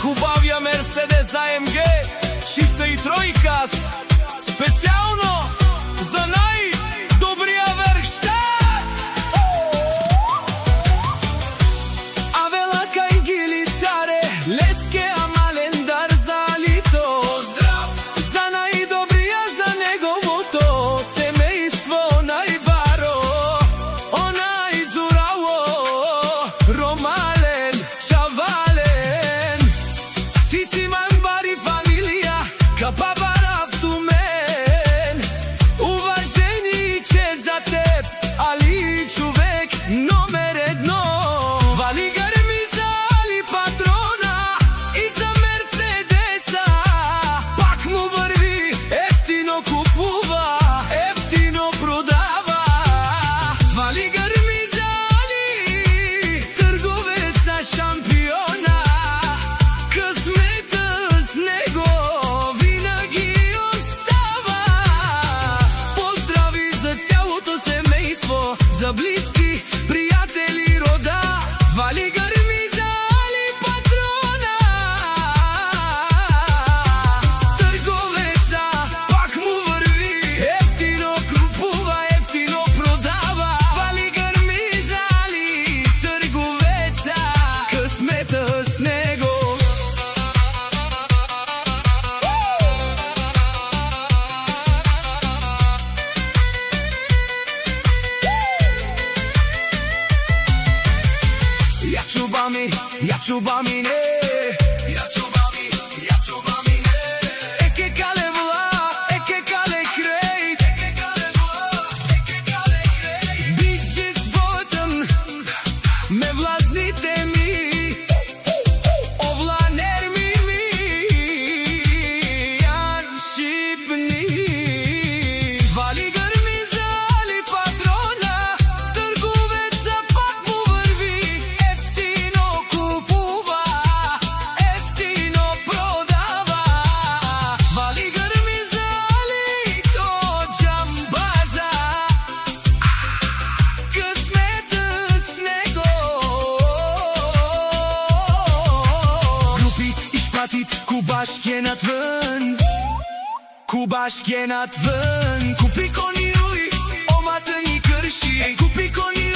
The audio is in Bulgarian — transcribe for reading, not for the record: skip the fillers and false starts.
хубавија Мерседес AMG 63 специјално за најдобрија веркштат. Авелака и гилитаре, леске амалендар за лито. Здрав за најдобрија за неговото семејство најбаро. Онај зураво, ромален, чавален. Ти си манбари фамилија, капабарав ту мен. Уважение за теб, али човек номер едно. Вали грми за Али Патрона и за Мерцедеса. Пак му върви, ефтино купува, ефтино продава. Вали грми за Али, трговеца шампиона. Късмета с него винаги остава. Поздрави за цялото семейство, за близки, приятели, рода. Вали грми за Али Патрона. Трговеца пак му върви, ефтино купува, ефтино продава. Вали грми за Али, трговеца, късмета с него. Ja чубами не, ja чубами не. Еке кале вла, еке кале крейт. Биджит ботън, ме влазните ми. Овла нерми ми, ян шипни. Вали грми за Али Патрона. Търговеца пак му върви, ефтино купува, ефтино продава. Вали грми за Али, то джамбаза. Късметът с него. Групи изпратит, Кубаш генат вън. Кубаш генат вън. Купи кони уй, омата ни кърши. Купи кони